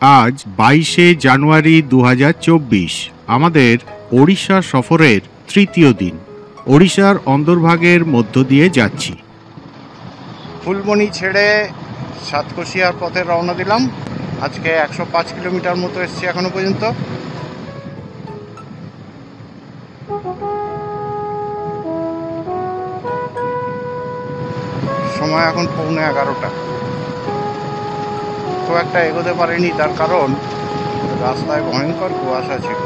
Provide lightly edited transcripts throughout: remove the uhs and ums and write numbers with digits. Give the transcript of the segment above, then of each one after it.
আজ 22শে জানুয়ারি 2024। আমাদের ওড়িশা সফরের তৃতীয় দিন। ওড়িশার অন্দরভাগের মধ্য দিয়ে যাচ্ছি। ফুলবনি ছেড়ে সাতকোশিয়ার পথে রওনা দিলাম। আজকে 105 কিলোমিটার মতো এসেছি এখনো পর্যন্ত। সময় এখন 11:15। খুব একটা এগোতে পারিনি, তার কারণ রাস্তায় ভয়ঙ্কর কুয়াশা ছিল।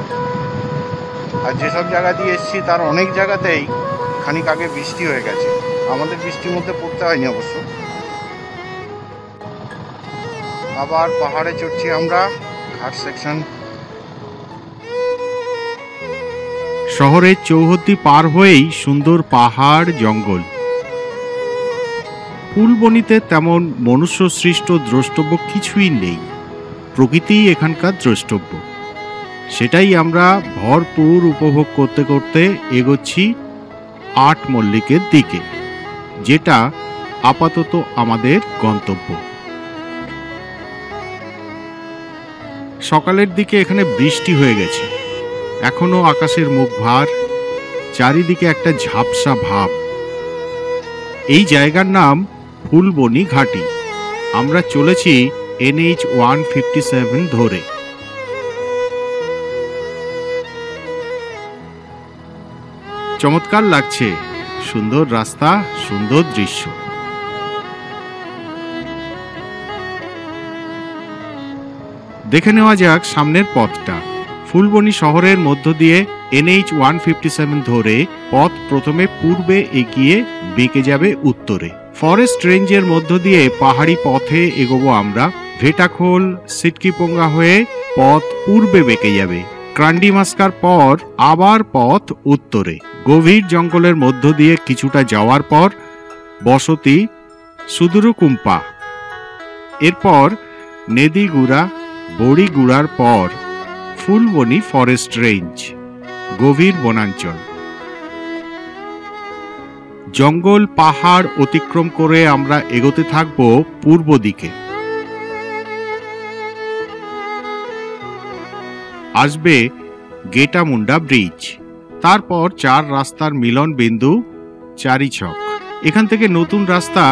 আর যেসব জায়গা দিয়ে এসেছি তার অনেক জায়গাতেই খানিক আগে বৃষ্টি হয়ে গেছে। আমাদের বৃষ্টির মধ্যে পড়তে হয়নি অবশ্য। আবার পাহাড়ে চড়ছি আমরা, ঘাট সেকশন। শহরের চৌহদ্দি পার হয়েই সুন্দর পাহাড় জঙ্গল। ফুলবনিতে তেমন মনুষ্য সৃষ্ট দ্রষ্টব্য কিছুই নেই, প্রকৃতিই এখানকার দ্রষ্টব্য। সেটাই আমরা ভরপুর উপভোগ করতে করতে এগোচ্ছি আটমল্লিকের দিকে, যেটা আপাতত আমাদের গন্তব্য। সকালের দিকে এখানে বৃষ্টি হয়ে গেছে, এখনো আকাশের মুখ ভার, চারিদিকে একটা ঝাপসা ভাব। এই জায়গার নাম ফুলবনি ঘাটি। আমরা চলেছি NH 157 ধরে। চমৎকার লাগছে, সুন্দর রাস্তা, সুন্দর দৃশ্য। দেখে নেওয়া যাক সামনের পথটা। ফুলবনি শহরের মধ্য দিয়ে NH 157 ধরে পথ প্রথমে পূর্বে এগিয়ে বেঁকে যাবে উত্তরে। ফরেস্ট রেঞ্জের মধ্য দিয়ে পাহাড়ি পথে এগোবো আমরা। ভেটাখোল, সিটকিপোঙ্গা হয়ে পথ পূর্বে বেঁকে যাবে। ক্রান্ডিমাস্কার পর আবার পথ উত্তরে। গভীর জঙ্গলের মধ্য দিয়ে কিছুটা যাওয়ার পর বসতি সুদুরুকুম্পা। এরপর নেদিগুড়া, বড়িগুড়ার পর ফুলবনি ফরেস্ট রেঞ্জ, গভীর বনাঞ্চল। জঙ্গল পাহাড় অতিক্রম করে আমরা এগোতে থাকব পূর্ব দিকে। আসবে গেটামুন্ডা ব্রিজ, তারপর 4 রাস্তার মিলন বিন্দু চারিছক। এখান থেকে নতুন রাস্তা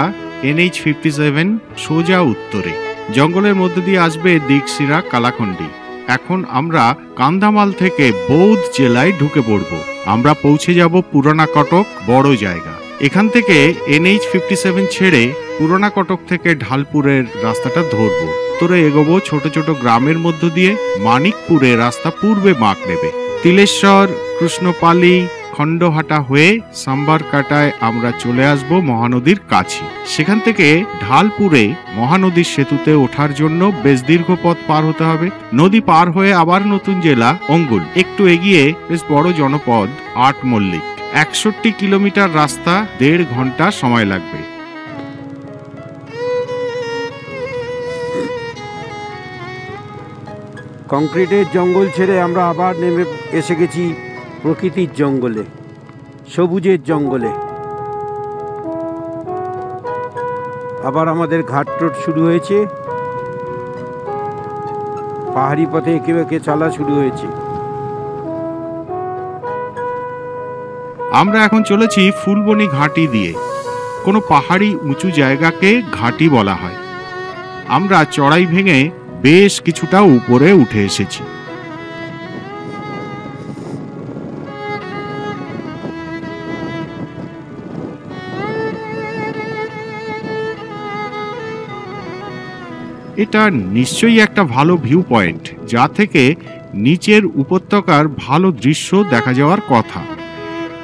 NH 57 সোজা উত্তরে। জঙ্গলের মধ্য দিয়ে আসবে দিকশিরা কালাখন্ডি। এখন আমরা কান্ধামাল থেকে বৌদ্ধ জেলায় ঢুকে পড়ব। আমরা পৌঁছে যাব পুরানা কটক, বড় জায়গা। এখান থেকে NH 57 ছেড়ে পুরানা কটক থেকে ঢালপুরের রাস্তাটা ধরবো। উত্তরে এগোবো ছোট ছোট গ্রামের মধ্য দিয়ে। মানিকপুরের রাস্তা পূর্বে বাঁক নেবে। তিলেশ্বর, কৃষ্ণপালি, খণ্ডহাটা হয়ে সাম্বারকাটায় আমরা চলে আসব মহানদীর কাছে। সেখান থেকে ঢালপুরে মহানদীর সেতুতে ওঠার জন্য বেশ দীর্ঘ পথ পার হতে হবে। নদী পার হয়ে আবার নতুন জেলা অঙ্গুল। একটু এগিয়ে বেশ বড় জনপদ আটমল্লিক। 61 কিলোমিটার রাস্তা, 1.5 ঘন্টা সময় লাগবে। কংক্রিটের জঙ্গল ছেড়ে আমরা আবার নেমে এসে গেছি প্রকৃতির জঙ্গলে, সবুজের জঙ্গলে। আবার আমাদের ঘাট রোড শুরু হয়েছে, পাহাড়ি পথে এঁকে বেঁকে চলা শুরু হয়েছে। আমরা এখন চলেছি ফুলবনি ঘাটি দিয়ে। কোনো পাহাড়ি উঁচু জায়গাকে ঘাটি বলা হয়। আমরা চড়াই ভেঙে বেশ কিছুটা উপরে উঠে এসেছি। এটা নিশ্চয়ই একটা ভালো ভিউ পয়েন্ট, যা থেকে নিচের উপত্যকার ভালো দৃশ্য দেখা যাওয়ার কথা।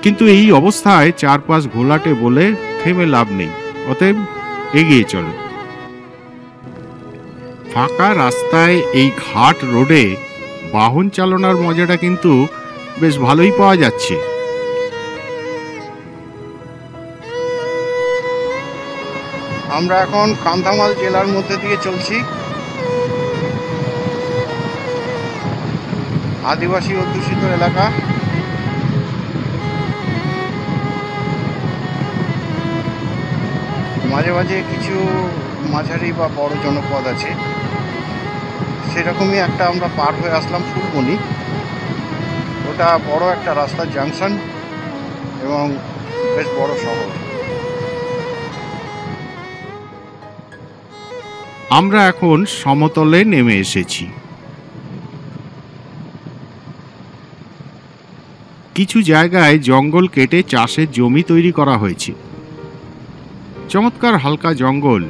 কিন্তু এই অবস্থায় চারপাশ ঘোলাটে বলে থেমে লাভ নেই, অতএব এগিয়ে চলো। ফাঁকা রাস্তায় এই ঘাট রোডে বাহন চালানোর মজাটা কিন্তু বেশ ভালোই পাওয়া যাচ্ছে। আমরা এখন কান্ধামাল জেলার মধ্যে দিয়ে চলছি। আদিবাসী অধ্যুষিত এলাকা। মাঝে মাঝে কিছু মাঝারি বা বড় জনপদ আছে। সেরকমই একটা আমরা পার হয়ে আসলাম ফুলবনি। ওটা বড় একটা রাস্তার জাংশন এবং বেশ বড় শহর। আমরা এখন সমতলে নেমে এসেছি। কিছু জায়গায় জঙ্গল কেটে চাষের জমি তৈরি করা হয়েছে। চমৎকার হালকা জঙ্গল,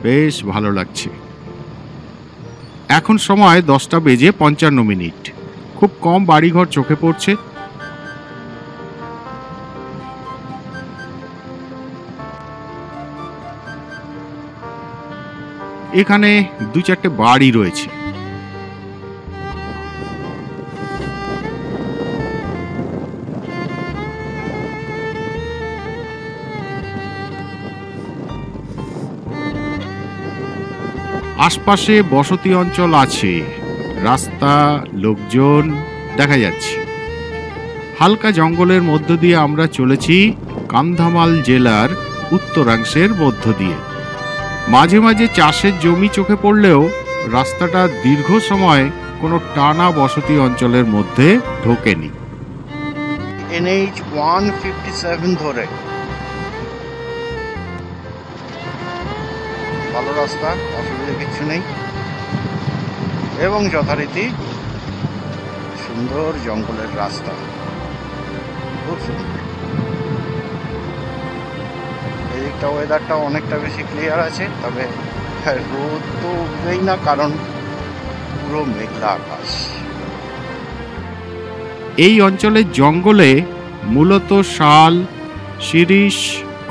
বেশ ভালো লাগছে। এখন সময় 10:55। খুব কম বাড়িঘর চোখে পড়ছে। এখানে 2-4টে বাড়ি রয়েছে। আশপাশে বসতি অঞ্চল আছে, রাস্তা, লোকজন দেখা যাচ্ছে। হালকা জঙ্গলের মধ্য দিয়ে আমরা চলেছি কান্ধামাল জেলার উত্তরাংশের মধ্য দিয়ে। মাঝে মাঝে চাষের জমি চোখে পড়লেও রাস্তাটা দীর্ঘ সময় কোনো টানা বসতি অঞ্চলের মধ্যে ঢোকেনি। NH 157 ধরে ভালো রাস্তা, অসুবিধা কিছু নেই এবং যথারীতি সুন্দর জঙ্গলের রাস্তা, খুব সুন্দর। এদিকটা ওয়েদারটা অনেকটা বেশি ক্লিয়ার আছে, তবে রোদ তো উঠবেই না, কারণ পুরো মেঘলা আকাশ। এই অঞ্চলের জঙ্গলে মূলত শাল, শিরীষ,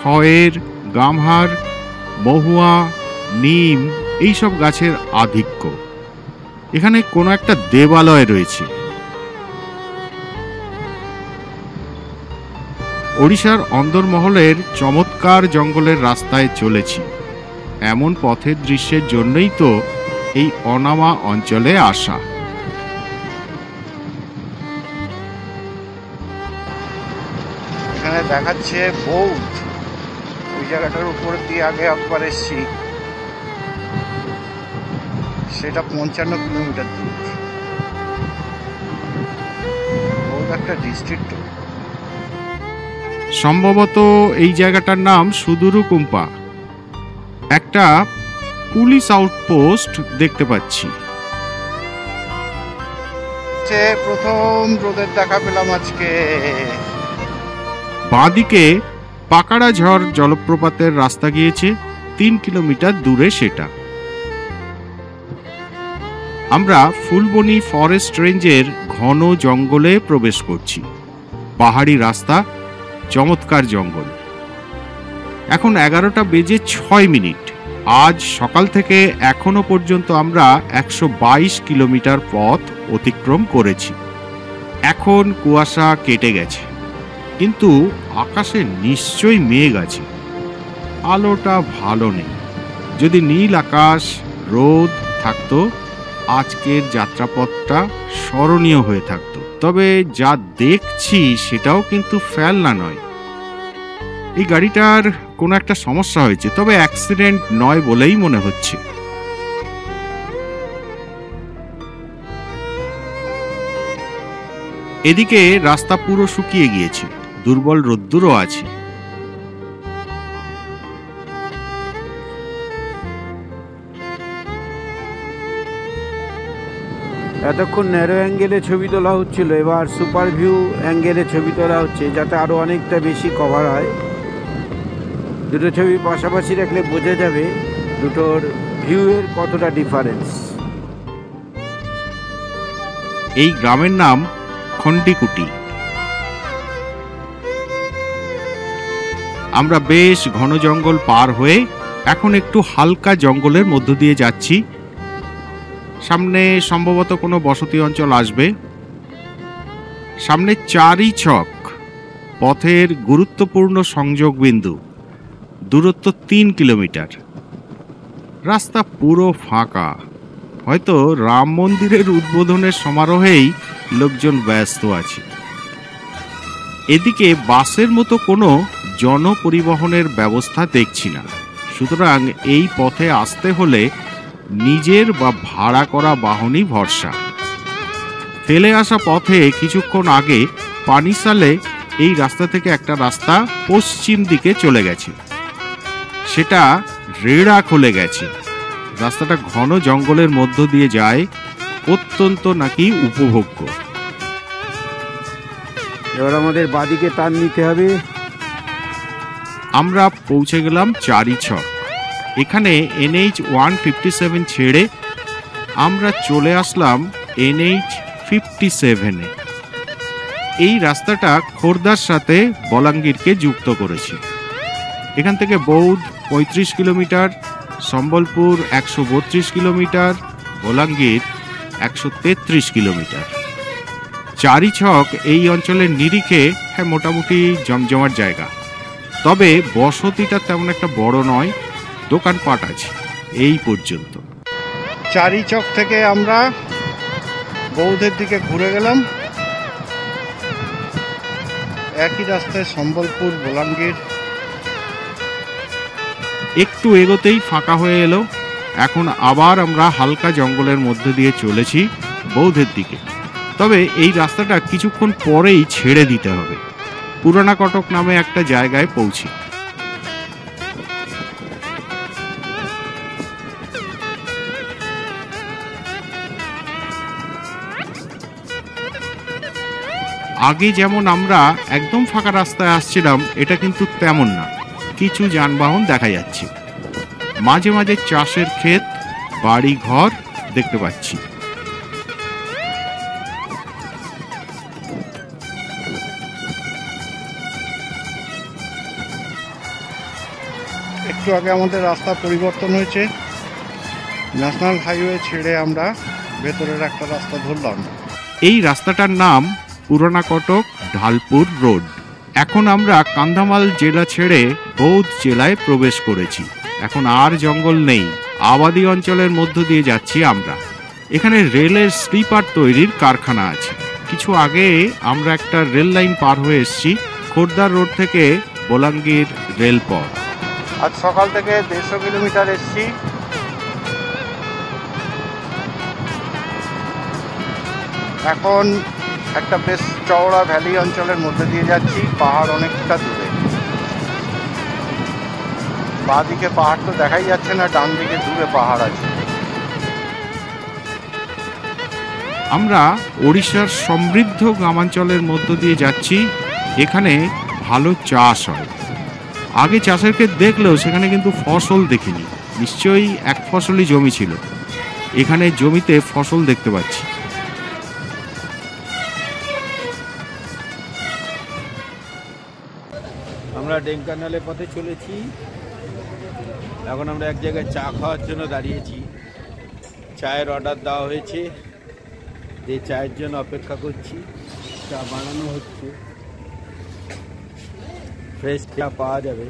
খয়ের, গামহার, মহুয়া, নিম এইসব গাছের আধিক্য। এখানে কোনো একটা দেবালয় রয়েছে। ওড়িশার অন্দরমহলের চমৎকার জঙ্গলের রাস্তায় চলেছি। এমন পথের দৃশ্যের জন্যই তো এই অনামা অঞ্চলে আসা। এখানে দেখাচ্ছে বৌদ্ধ, ওই জায়গাটার উপর দিয়ে আগে একবার এসছি, সেটা 55 কিলোমিটার দূর। বৌদ্ধ একটা ডিস্ট্রিক্ট, সম্ভবত এই জায়গাটার নাম সুদুরুকুম্পা। একটা পুলিশ আউটপোস্ট দেখতে পাচ্ছি। প্রথম রোদের দেখা পেলাম আজকে। বাঁদিকে পাকাড়াঝড় জলপ্রপাতের রাস্তা গিয়েছে, 3 কিলোমিটার দূরে সেটা। আমরা ফুলবনি ফরেস্ট রেঞ্জের ঘন জঙ্গলে প্রবেশ করছি। পাহাড়ি রাস্তা, চমৎকার জঙ্গল। এখন 11:06। আজ সকাল থেকে এখনো পর্যন্ত আমরা 122 কিলোমিটার পথ অতিক্রম করেছি। এখন কুয়াশা কেটে গেছে, কিন্তু আকাশে নিশ্চয়ই মেঘ আছে। আলোটা ভালো নেই। যদি নীল আকাশ, রোদ থাকতো, আজকের যাত্রাপথটা স্মরণীয় হয়ে থাকতো। তবে যা দেখছি সেটাও কিন্তু ফেলনা নয়। এই গাড়িটার কোনো একটা সমস্যা হয়েছে, তবে অ্যাক্সিডেন্ট নয় বলেই মনে হচ্ছে। এদিকে রাস্তা পুরো শুকিয়ে গিয়েছে, দুর্বল রোদ্দুরও আছে। এতক্ষণ ন্যারো অ্যাঙ্গেলে ছবি তোলা হচ্ছিল, এবার সুপার ভিউ অ্যাঙ্গেলে ছবি তোলা হচ্ছে, যাতে আরও অনেকটা বেশি কভার হয়। দুটো ছবি পাশাপাশি রাখলে বোঝা যাবে দুটোর ভিউয়ের কতটা ডিফারেন্স। এই গ্রামের নাম খন্ডিকুটি। আমরা বেশ ঘন জঙ্গল পার হয়ে এখন একটু হালকা জঙ্গলের মধ্য দিয়ে যাচ্ছি। সামনে সম্ভবত কোনো বসতি অঞ্চল আসবে। সামনে চারিছক, পথের গুরুত্বপূর্ণ সংযোগ বিন্দু। দূরত্ব 3 কিলোমিটার। রাস্তা পুরো ফাঁকা। হয়তো রাম মন্দিরের উদ্বোধনের সমারোহেই লোকজন ব্যস্ত আছে। এদিকে বাসের মতো কোনো জনপরিবহনের ব্যবস্থা দেখছি না। সুতরাং এই পথে আসতে হলে নিজের বা ভাড়া করা বাহনই ভরসা। ফেলে আসা পথে কিছুক্ষণ আগে পানিসালে এই রাস্তা থেকে একটা রাস্তা পশ্চিম দিকে চলে গেছে, সেটা রেড়া খুলে গেছে। রাস্তাটা ঘন জঙ্গলের মধ্য দিয়ে যায়, অত্যন্ত নাকি উপভোগ্য। এবার আমাদের বাদিকে টার্ন নিতে হবে। আমরা পৌঁছে গেলাম চারিছক। এখানে NH 157 ছেড়ে আমরা চলে আসলাম NH 57-এ। এই রাস্তাটা খোর্ধার সাথে বলাঙ্গীরকে যুক্ত করেছে। এখান থেকে Boudh 35 kilometre, Sambalpur 132 kilometre, Balangir 133 kilometre. চারিছক এই অঞ্চলের নিরিখে মোটামুটি জমজমাট জায়গা, তবে বসতিটা তেমন একটা বড় নয়, দোকানপাট আছে এই পর্যন্ত। চারিছক থেকে আমরা বৌদ্ধের দিকে ঘুরে গেলাম, একই রাস্তায় সম্বলপুর, বলাঙ্গীর। একটু এগোতেই ফাঁকা হয়ে এলো। এখন আবার আমরা হালকা জঙ্গলের মধ্যে দিয়ে চলেছি বৌদ্ধের দিকে। তবে এই রাস্তাটা কিছুক্ষণ পরেই ছেড়ে দিতে হবে। পুরানা কটক নামে একটা জায়গায় পৌঁছি। আগে যেমন আমরা একদম ফাঁকা রাস্তায় আসছিলাম, এটা কিন্তু তেমন না, কিছু যানবাহন দেখা যাচ্ছে। মাঝে মাঝে চাষের ক্ষেত, বাড়ি ঘর দেখতে পাচ্ছি। একটু আগে আমাদের রাস্তা পরিবর্তন হয়েছে, ন্যাশনাল হাইওয়ে ছেড়ে আমরা ভেতরের একটা রাস্তা ধরলাম। এই রাস্তাটার নাম পুরানা কটক ঢালপুর রোড। এখন আমরা কান্ধামাল জেলা ছেড়ে বৌদ্ধ জেলায় প্রবেশ করেছি। এখন আর জঙ্গল নেই, আবাদি অঞ্চলের মধ্য দিয়ে যাচ্ছি আমরা। এখানে রেলের স্লিপার তৈরির কারখানা আছে। কিছু আগে আমরা একটা রেল লাইন পার হয়ে এসেছি, খোর্ধা রোড থেকে বলাঙ্গীর রেলপথ। আজ সকাল থেকে 150 কিলোমিটার এসেছি। এখন একটা বেশ চওড়া ভ্যালি অঞ্চলের মধ্যে দিয়ে যাচ্ছি, পাহাড় অনেকটা দূরে। বাঁ দিকে পাহাড় তো দেখাই যাচ্ছে না, ডান দিকে দূরে পাহাড় আছে। আমরা ওড়িশার সমৃদ্ধ গ্রামাঞ্চলের মধ্য দিয়ে যাচ্ছি। এখানে ভালো চাষ হয়। আগে চাষের ক্ষেত দেখলেও সেখানে কিন্তু ফসল দেখিনি, নিশ্চয়ই এক ফসলি জমি ছিল। এখানে জমিতে ফসল দেখতে পাচ্ছি। আমরা ডেঙ্কানালের পথে চলেছি। এখন আমরা এক জায়গায় চা খাওয়ার জন্য দাঁড়িয়েছি। চায়ের অর্ডার দেওয়া হয়েছে, যে চায়ের জন্য অপেক্ষা করছি। চা বানানো হচ্ছে, ফ্রেশ চা পাওয়া যাবে।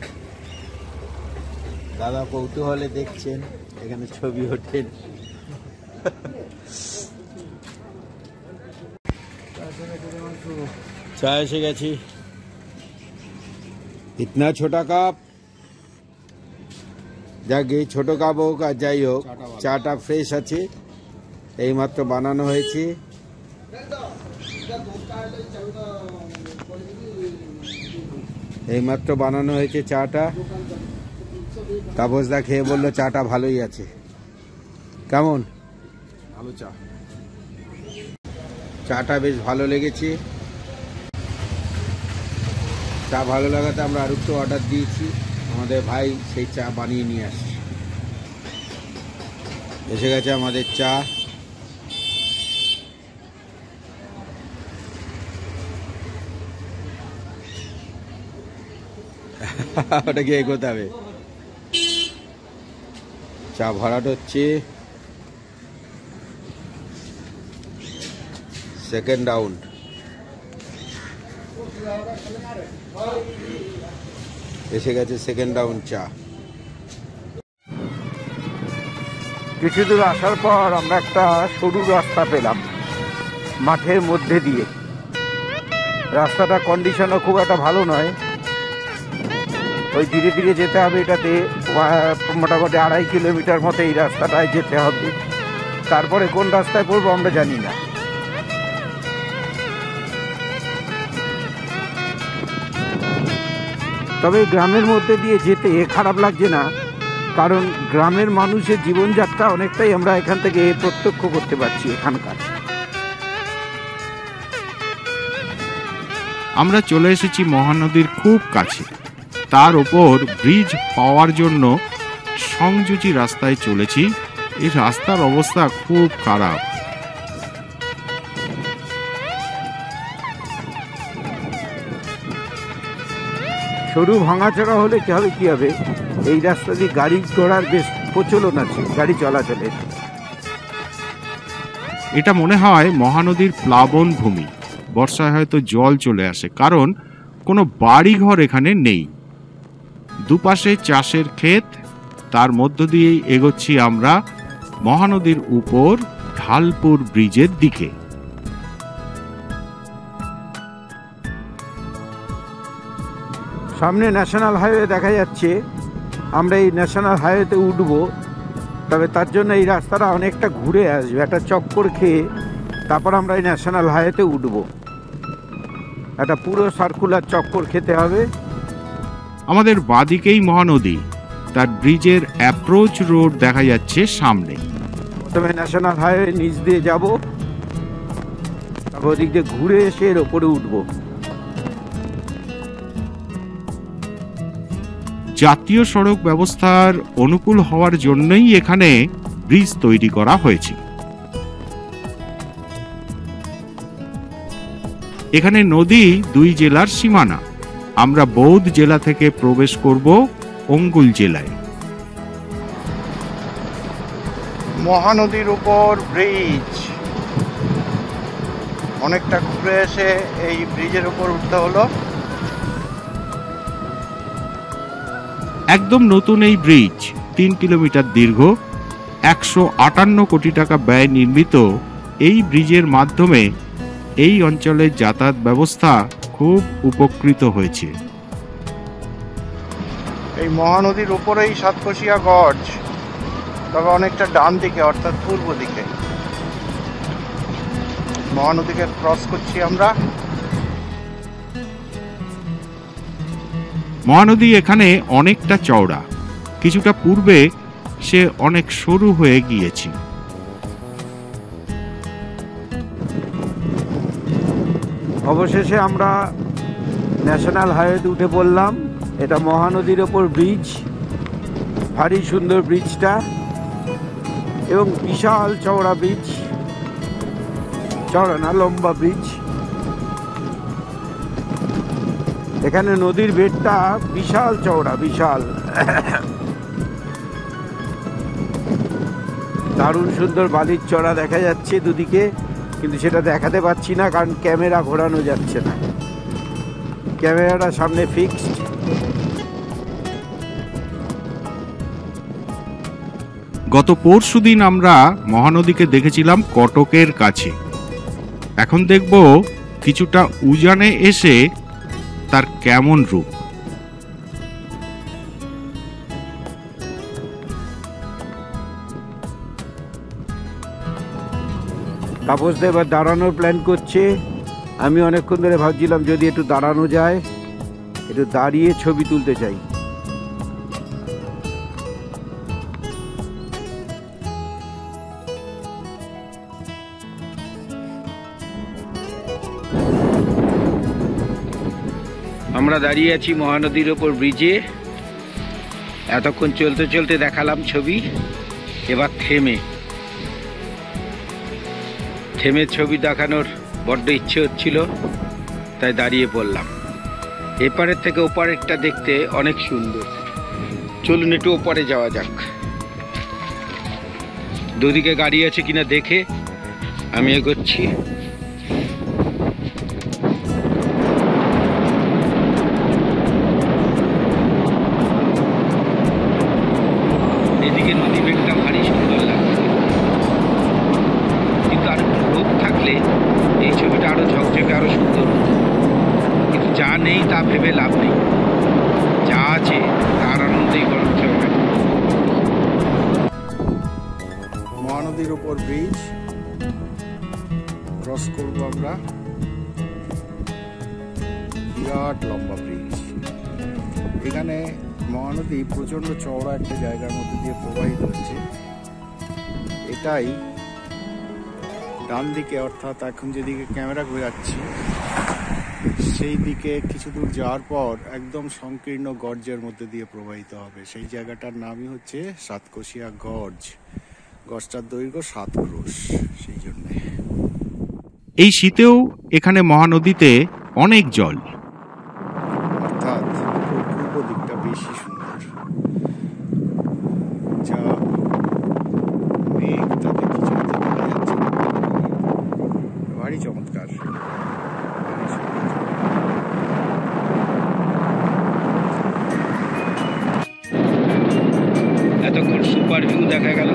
দাদা কৌতূহলে দেখছেন, এখানে ছবি ওঠেন। চা এসে গেছি। इतना छोटा কাপ, যাকে ছোট কাপ হোক আর যাই হোক, চাটা ফ্রেশ আছে, এইমাত্র বানানো হয়েছে। এইমাত্র বানানো হয়েছে চাটা। তাপসদা খেয়ে বললো চাটা ভালোই আছে। কেমন? ভালো চা। চাটা বেশ ভালো লেগেছে। চা ভালো লাগাতে আমরা আর একটু অর্ডার দিয়েছি। আমাদের ভাই সেই চা বানিয়ে নিয়ে আসছে। এসে গেছে আমাদের চা। ওটা গিয়ে এগোতে হবে। চা ভরাট হচ্ছে। Second round. এসে গেছে সেকেন্ড রাউন্ড চা। কিছু দূর আসার পর আমরা একটা সরু রাস্তা পেলাম মাঠের মধ্যে দিয়ে। রাস্তাটা কন্ডিশনও খুব একটা ভালো নয়, ওই ধীরে ধীরে যেতে হবে। এটাতে মোটামুটি 2.5 কিলোমিটার মতো এই রাস্তাটায় যেতে হবে। তারপরে কোন রাস্তায় পড়বো আমরা জানি না। তবে গ্রামের মধ্যে দিয়ে যেতে খারাপ লাগছে না, কারণ গ্রামের মানুষের জীবনযাত্রা অনেকটাই আমরা এখান থেকে প্রত্যক্ষ করতে পারছি এখানকার। আমরা চলে এসেছি মহানদীর খুব কাছে। তার ওপর ব্রিজ পাওয়ার জন্য সংযোজী রাস্তায় চলেছি। এই রাস্তার অবস্থা খুব খারাপ। সরু ভাঙাচড়া হলে কি হবে, এই রাস্তা দিয়ে গাড়ি ঘোড়ার বেশ প্রচলন আছে, গাড়ি চলাচলের। এটা মনে হয় মহানদীর প্লাবন ভূমি। বর্ষায় হয়তো জল চলে আসে, কারণ কোনো বাড়িঘর এখানে নেই। দুপাশে চাষের ক্ষেত, তার মধ্য দিয়েই এগোচ্ছি আমরা মহানদীর উপর ঢালপুর ব্রিজের দিকে। সামনে ন্যাশনাল হাইওয়ে দেখা যাচ্ছে। আমরা এই ন্যাশনাল হাইওয়েতে উঠবো, তবে তার জন্য এই রাস্তাটা অনেকটা ঘুরে আসবে, একটা চক্কর খেয়ে তারপর আমরা এই ন্যাশনাল হাইওয়েতে উঠবো। একটা পুরো সার্কুলার চক্কর খেতে হবে। আমাদের বাদিকেই মহানদী, তার ব্রিজের অ্যাপ্রোচ রোড দেখা যাচ্ছে সামনে। প্রথমে ন্যাশনাল হাইওয়ে নিচ দিয়ে যাব, তারপর ওদিক দিয়ে ঘুরে এসে এর ওপরে উঠবো। জাতীয় সড়ক ব্যবস্থার অনুকূল হওয়ার জন্যই এখানে ব্রিজ তৈরি করা হয়েছে। এখানে নদী 2 জেলার সীমানা। আমরা বৌদ্ধ জেলা থেকে প্রবেশ করব অঙ্গুল জেলায়। মহানদীর উপর ব্রিজ, অনেকটা ঘুরে এসে এই ব্রিজের উপর উঠতে হলো। একদম নতুন এই ব্রিজ 3 কিলোমিটার দীর্ঘ। 158 কোটি টাকা ব্যয় নির্মিত এই ব্রিজের মাধ্যমে এই অঞ্চলের যাতায়াত ব্যবস্থা খুব উপকৃত হয়েছে। এই মহানদীর উপরেই সাতকোশিয়া গঞ্জ, তবে অনেকটা ডান দিকে, অর্থাৎ পূর্ব দিকে। মহানদীকে ক্রস করছি আমরা। মহানদী এখানে অনেকটা চওড়া, কিছুটা পূর্বে সে অনেক সরু হয়ে গিয়েছে। অবশেষে আমরা ন্যাশনাল হাইওয়েতে উঠে পড়লাম। এটা মহানদীর ওপর ব্রিজ, ভারী সুন্দর ব্রিজটা, এবং বিশাল চওড়া ব্রিজ। চওড়া না, লম্বা ব্রিজ। এখানে নদীর বেড়টা বিশাল চওড়া, বিশাল। দারুণ সুন্দর বালির চড়া দেখা যাচ্ছে দুদিকে, কিন্তু সেটা দেখাতে পাচ্ছি না কারণ ক্যামেরা ঘোরানো যাচ্ছে না। ক্যামেরাটা সামনে ফিক্সড। গত পরশুদিন আমরা মহানদীকে দেখেছিলাম কটকের কাছে। এখন দেখব কিছুটা উজানে এসে তার কেমন রূপ। তাপস দা এবার দাঁড়ানোর প্ল্যান করছে। আমি অনেকক্ষণ ধরে ভাবছিলাম যদি একটু দাঁড়ানো যায়, একটু দাঁড়িয়ে ছবি তুলতে চাই। আমরা দাঁড়িয়ে আছি মহানদীর ওপর ব্রিজে। এতক্ষণ চলতে চলতে দেখালাম ছবি, এবার থেমে ছবি দেখানোর বড্ড ইচ্ছে হচ্ছিল, তাই দাঁড়িয়ে পড়লাম। এপারের থেকে ওপারেরটা দেখতে অনেক সুন্দর। চলুন একটু ওপারে যাওয়া যাক। দুদিকে গাড়ি আছে কিনা দেখে আমি এগোচ্ছি। এদিকে নদী বেগটা ভারী সুন্দর লাগছে, কিন্তু আর একটু রোদ থাকলে এই ছবিটা আরো ঝকঝকে, আরো সুন্দর। কিন্তু যা নেই তা ভেবে লাভ নেই, যা যাচ্ছে তার আনন্দেই করতে হবে। মহানদীর উপর ব্রিজ ক্রস করবো আমরা, বিরাট লম্বা ব্রিজ। এখানে মহানদী প্রচন্ড চওড়া একটা জায়গার মধ্যে দিয়ে প্রবাহিত হচ্ছে। এটাই ডান দিকে, অর্থাৎ এখন যেদিকে ক্যামেরা ঘোরাচ্ছি সেই দিকে কিছু দূর যাওয়ার পর একদম সংকীর্ণ গর্জের মধ্যে দিয়ে প্রবাহিত হবে। সেই জায়গাটার নামই হচ্ছে সাতকোশিয়া গর্জ। গর্জটার দৈর্ঘ্য 7 ক্রোশ। সেই জন্যে এই শীতেও এখানে মহানদীতে অনেক জল, অর্থাৎ পূর্ব দিকটা বেশি সুন্দর। যা মেঘ তাতে কিছু দেখা যাচ্ছে, ভারী চমৎকার। এতক্ষণ সুপার ভিউ দেখা গেল,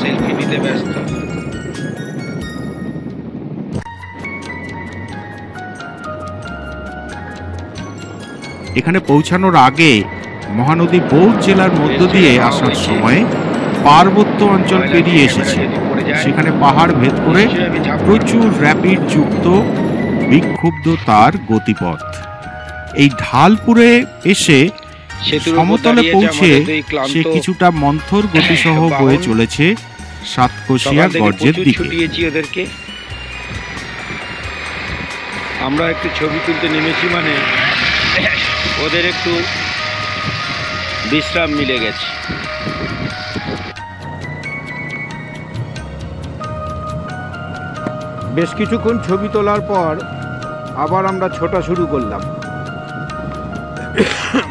সেলফি নিতে ব্যস্ত। এখানে পৌঁছানোর আগে মহানদী বৌদ্ধ জেলার মধ্য দিয়ে আসার সময় পার্বত্য অঞ্চল পেরিয়ে এসেছে। সেখানে পাহাড় ভেদ করে প্রচুর র্যাপিড যুক্ত বিক্ষুব্ধ তার গতিপথ। এই ঢালপুরে এসে সমতলে পৌঁছে সে কিছুটা মন্থর গতিসহ বয়ে চলেছে সাতকোশিয়া গর্জের দিকে। ওদেরকে আমরা একটু ছবি তুলতে নেমেছি, মানে ওদের একটু বিশ্রাম মিলে গেছে। বেশ কিছুক্ষণ ছবি তোলার পর আবার আমরা ছোটা শুরু করলাম।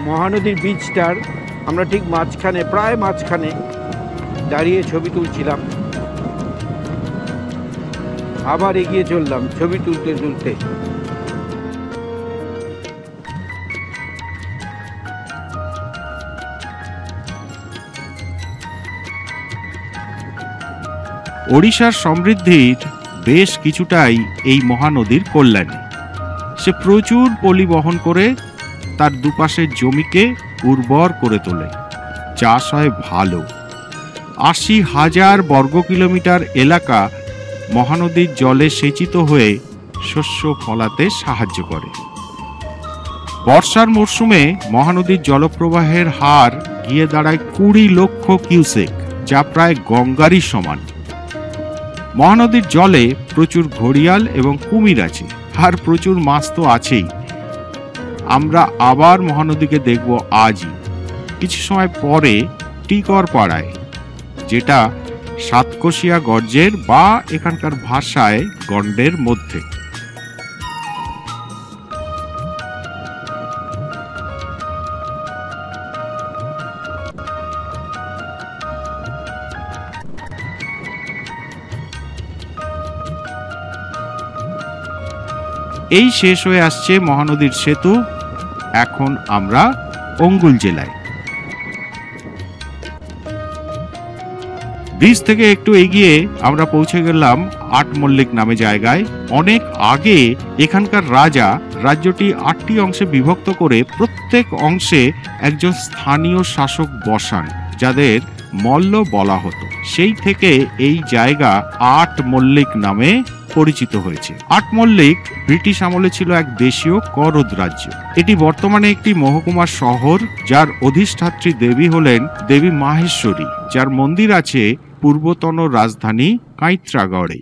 মহানদীর বীজটার আমরা ঠিক মাঝখানে, প্রায় মাঝখানে দাঁড়িয়ে ছবি তুলছিলাম। আবার এগিয়ে চললাম ছবি তুলতে তুলতে। ওড়িশার সমৃদ্ধির বেশ কিছুটাই এই মহানদীর কল্যাণে। সে প্রচুর পলি বহন করে তার দুপাশের জমিকে উর্বর করে তোলে। চাষ হয় ভালো। 80,000 বর্গ কিলোমিটার এলাকা মহানদীর জলে সেচিত হয়ে শস্য ফলাতে সাহায্য করে। বর্ষার মরশুমে মহানদীর জলপ্রবাহের হার গিয়ে দাঁড়ায় 20 লক্ষ কিউসেক, যা প্রায় গঙ্গারই সমান। মহানদীর জলে প্রচুর ঘড়িয়াল এবং কুমির আছে, আর প্রচুর মাছ তো আছেই। আমরা আবার মহানদীকে দেখব আজই, কিছু সময় পরে টিকর পাড়ায়, যেটা সাতকোশিয়া গর্জের বা এখানকার ভাষায় গন্ডের মধ্যে। এই শেষ হয়ে আসছে মহানদীর সেতু। এখন আমরা অঙ্গুল জেলায়। ব্রিজ থেকে একটু এগিয়ে আমরা পৌঁছে গেলাম আটমল্লিক নামে জায়গায়। অনেক আগে এখানকার রাজা রাজ্যটি 8টি অংশে বিভক্ত করে প্রত্যেক অংশে একজন স্থানীয় শাসক বসান, যাদের মল্ল বলা হতো। সেই থেকে এই জায়গা আটমল্লিক নামে পরিচিত হয়েছে। আটমল্লিক ব্রিটিশ আমলে ছিল এক দেশীয় করদ রাজ্য। এটি বর্তমানে একটি মহকুমা শহর, যার অধিষ্ঠাত্রী দেবী হলেন দেবী মাহেশ্বরী, যার মন্দির আছে পূর্বতন রাজধানী কাঁইত্রাগড়ে।